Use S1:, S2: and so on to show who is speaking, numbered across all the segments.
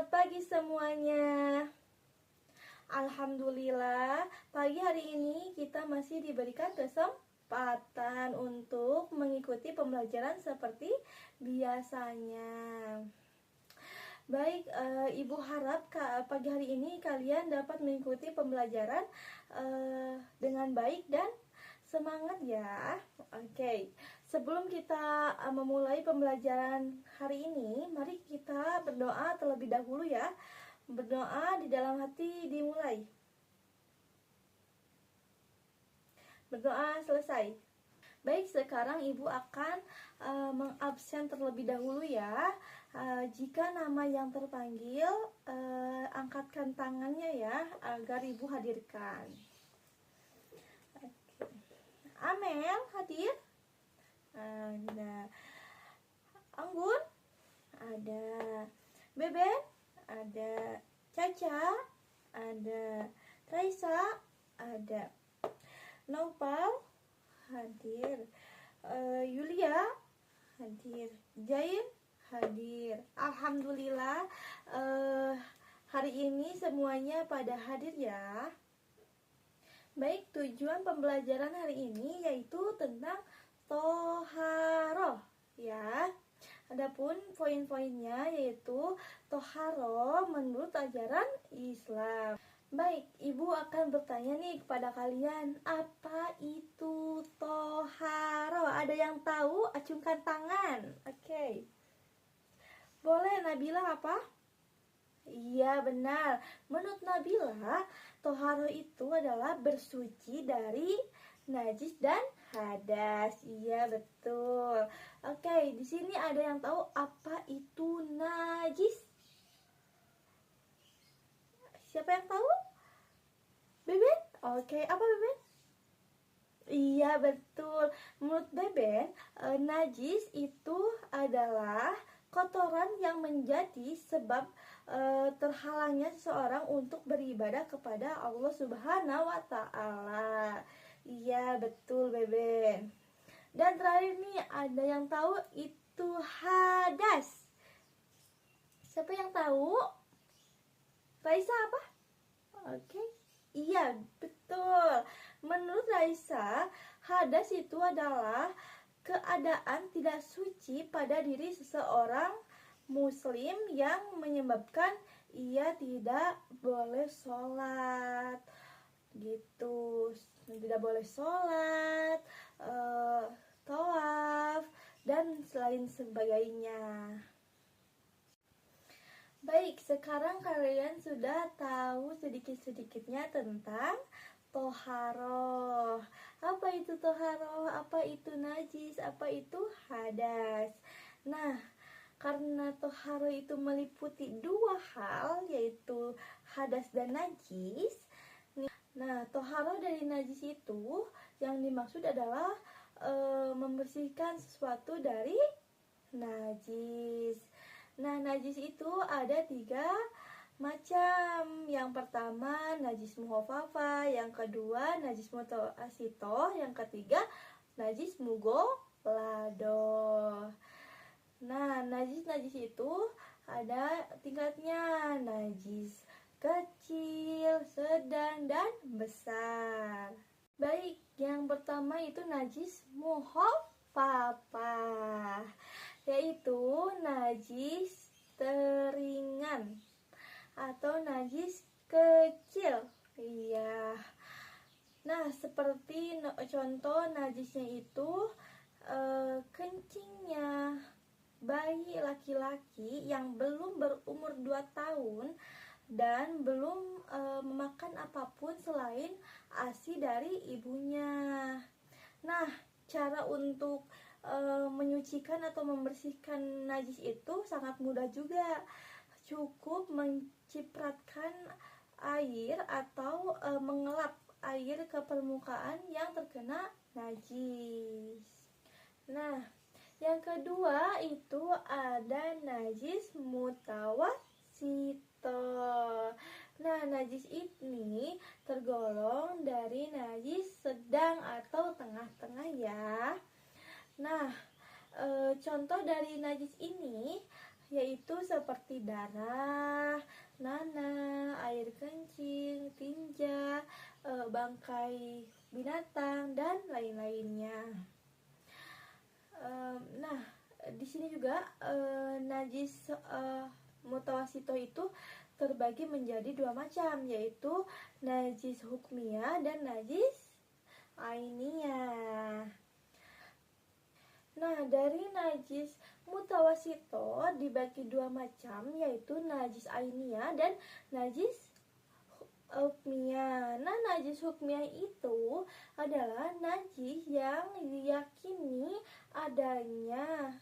S1: Selamat pagi semuanya. Alhamdulillah, pagi hari ini kita masih diberikan kesempatan untuk mengikuti pembelajaran seperti biasanya. Baik, Ibu harap pagi hari ini kalian dapat mengikuti pembelajaran dengan baik dan semangat ya. Oke. Sebelum kita memulai pembelajaran hari ini, mari kita berdoa terlebih dahulu ya. Berdoa di dalam hati dimulai. Berdoa selesai. Baik, sekarang Ibu akan mengabsen terlebih dahulu ya. Jika nama yang terpanggil, angkatkan tangannya ya, agar Ibu hadirkan. Oke. Amel, hadir? Ada. Anggun? Ada. Beben? Ada. Caca? Ada. Raisa? Ada. Nopal? Hadir. Yulia? Hadir. Jain? Hadir. Alhamdulillah, hari ini semuanya pada hadir ya. Baik, tujuan pembelajaran hari ini yaitu tentang toharoh ya. Adapun poin-poinnya yaitu toharoh menurut ajaran Islam. Baik, Ibu akan bertanya nih kepada kalian, apa itu toharoh? Ada yang tahu? Acungkan tangan. Oke. Boleh, Nabila apa? Iya, benar. Menurut Nabila, toharoh itu adalah bersuci dari najis dan hadas. Iya, betul. Oke, di sini ada yang tahu apa itu najis? Siapa yang tahu? Beben? Oke, apa Beben? Iya, betul. Menurut Beben, najis itu adalah kotoran yang menjadi sebab terhalangnya seseorang untuk beribadah kepada Allah Subhanahu wa Ta'ala. Iya, betul Beben. Dan terakhir nih, ada yang tahu itu hadas. Siapa yang tahu? Raisa apa? Oke. Iya, betul. Menurut Raisa, hadas itu adalah keadaan tidak suci pada diri seseorang muslim yang menyebabkan ia tidak boleh sholat gitu, tidak boleh sholat, tawaf dan selain sebagainya. Baik, sekarang kalian sudah tahu sedikit-sedikitnya tentang toharoh. Apa itu toharoh? Apa itu najis? Apa itu hadas? Nah, karena toharoh itu meliputi dua hal, yaitu hadas dan najis. Nah, toharoh dari najis itu yang dimaksud adalah membersihkan sesuatu dari najis. Nah, najis itu ada 3 macam. Yang pertama najis muhafafah, yang kedua najis mutawassithah, yang ketiga najis mughalladah. Nah, najis itu ada tingkatnya, najis kecil, sedang, dan besar. Baik, yang pertama itu najis muhafafah, yaitu najis teringan atau najis kecil. Iya. Nah, seperti contoh najisnya itu kencingnya bayi laki-laki yang belum berumur 2 tahun dan belum memakan apapun selain ASI dari ibunya. Nah, cara untuk menyucikan atau membersihkan najis itu sangat mudah juga. Cukup mencipratkan air atau mengelap air ke permukaan yang terkena najis. Nah, yang kedua itu ada najis mutawassithah. Nah, najis ini tergolong dari najis sedang atau tengah-tengah ya. Nah, contoh dari najis ini yaitu seperti darah, nanah, air kencing, tinja, bangkai binatang, dan lain-lainnya. Nah, di sini juga najis mutawasito itu terbagi menjadi dua macam, yaitu najis hukmiyah dan najis ainiyah. Nah, dari najis mutawasito dibagi dua macam, yaitu najis ainiyah dan najis hukmiyah. Nah, najis hukmiyah itu adalah najis yang diyakini adanya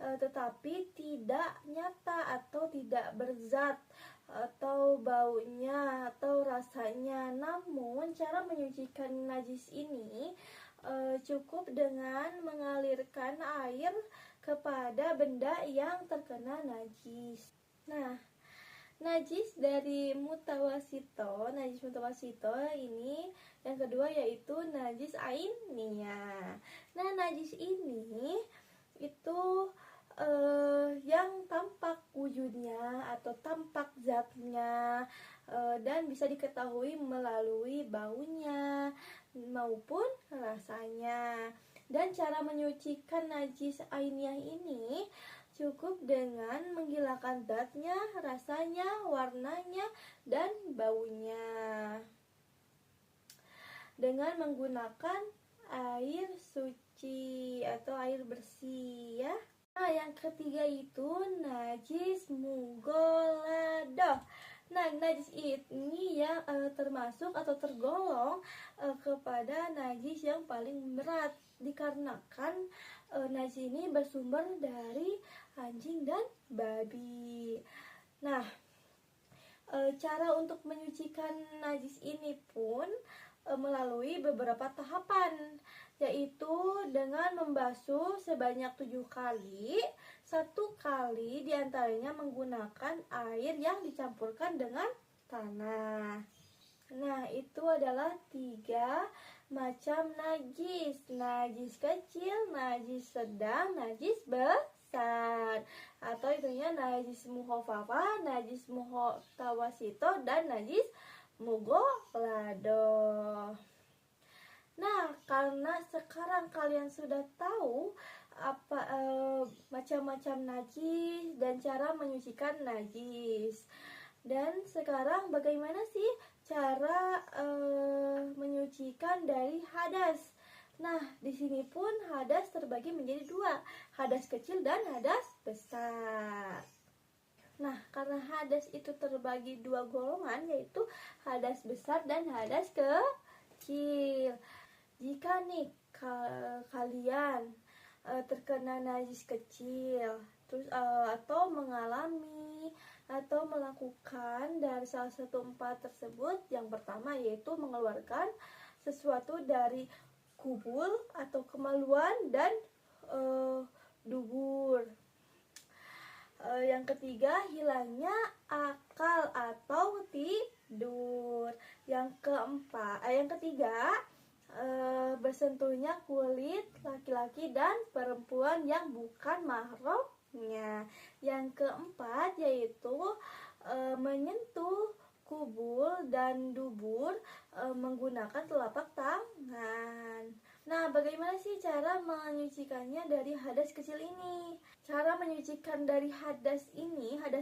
S1: tetapi tidak nyata atau tidak berzat atau baunya atau rasanya. Namun cara menyucikan najis ini cukup dengan mengalirkan air kepada benda yang terkena najis. Nah, najis mutawasito ini yang kedua yaitu najis ainiyah. Nah, najis ini itu yang tampak wujudnya atau tampak zatnya dan bisa diketahui melalui baunya maupun rasanya. Dan cara menyucikan najis ainiyah ini cukup dengan menghilangkan zatnya, rasanya, warnanya, dan baunya dengan menggunakan air suci atau air bersih ya. Nah, yang ketiga itu najis mughalladah. Nah, najis ini yang termasuk atau tergolong kepada najis yang paling berat dikarenakan najis ini bersumber dari anjing dan babi. Nah, cara untuk menyucikan najis ini pun melalui beberapa tahapan, yaitu dengan membasuh sebanyak 7 kali, 1 kali diantaranya menggunakan air yang dicampurkan dengan tanah. Nah, itu adalah 3 macam najis: najis kecil, najis sedang, najis besar, atau itunya najis mukhafafah, najis mutawasito, dan najis mughalladah. Nah, karena sekarang kalian sudah tahu apa macam-macam najis dan cara menyucikan najis. Dan sekarang bagaimana sih cara menyucikan dari hadas? Nah, di sini pun hadas terbagi menjadi 2, hadas kecil dan hadas besar. Nah, karena hadas itu terbagi 2 golongan, yaitu hadas besar dan hadas kecil. Jika nih kalian terkena najis kecil, terus atau mengalami atau melakukan dari salah satu 4 tersebut, yang pertama yaitu mengeluarkan sesuatu dari kubul atau kemaluan dan dubur. Yang ketiga, hilangnya akal atau tidur. Yang ketiga, bersentuhnya kulit laki-laki dan perempuan yang bukan mahramnya. Yang keempat yaitu menyentuh kubul dan dubur menggunakan telapak tangan. Nah, bagaimana sih cara menyucikannya dari hadas kecil ini? Cara menyucikan dari hadas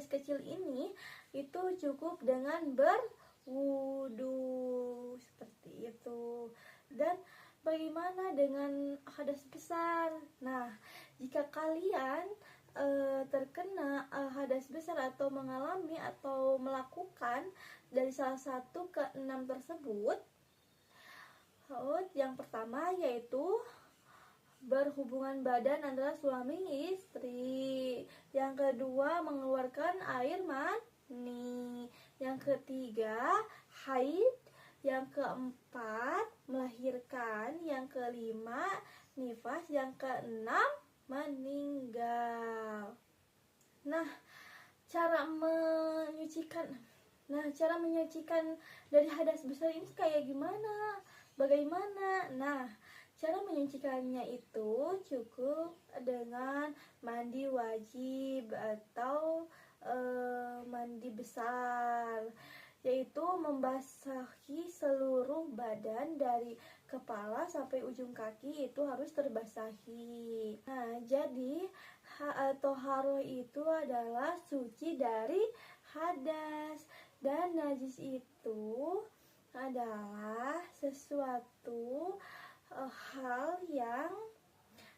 S1: kecil ini itu cukup dengan berwudu seperti itu. Dan bagaimana dengan hadas besar? Nah, jika kalian terkena hadas besar atau mengalami atau melakukan dari salah satu ke 6 tersebut, yang pertama yaitu berhubungan badan antara suami istri. Yang kedua, mengeluarkan air mani. Yang ketiga, haid. Yang keempat, melahirkan. Yang kelima, nifas. Yang keenam, meninggal. Nah, cara menyucikan dari hadas besar ini kayak gimana? Bagaimana? Nah, Cara menyucikannya itu cukup dengan mandi wajib atau mandi besar, yaitu membasahi seluruh badan dari kepala sampai ujung kaki itu harus terbasahi. Nah, jadi toharoh itu adalah suci dari hadas, dan najis itu adalah sesuatu hal yang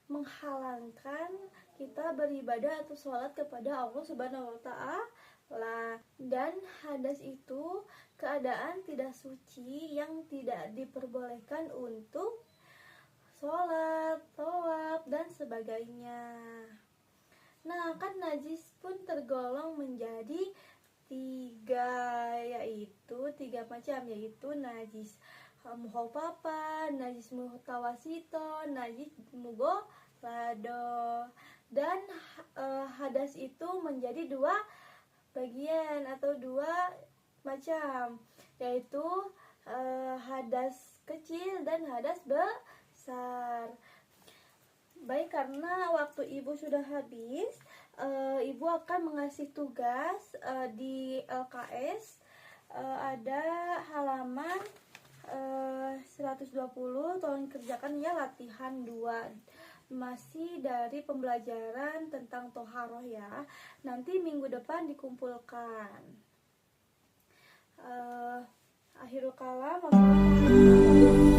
S1: menghalangkan kita beribadah atau sholat kepada Allah Subhanahu wa Ta'ala. Dan hadas itu keadaan tidak suci yang tidak diperbolehkan untuk sholat, tawaf, dan sebagainya. Nah, kan najis pun tergolong menjadi tiga macam, yaitu najis mukhafafah, najis mutawasito, najis mughalladho. Dan hadas itu menjadi dua bagian atau dua macam, yaitu hadas kecil dan hadas besar. Baik, karena waktu ibu sudah habis, ibu akan mengasih tugas di LKS, ada halaman 120, tolong kerjakan ya, latihan 2, masih dari pembelajaran tentang toharoh ya, nanti minggu depan dikumpulkan. Akhirul kalam, wassalamualaikum warahmatullahi wabarakatuh.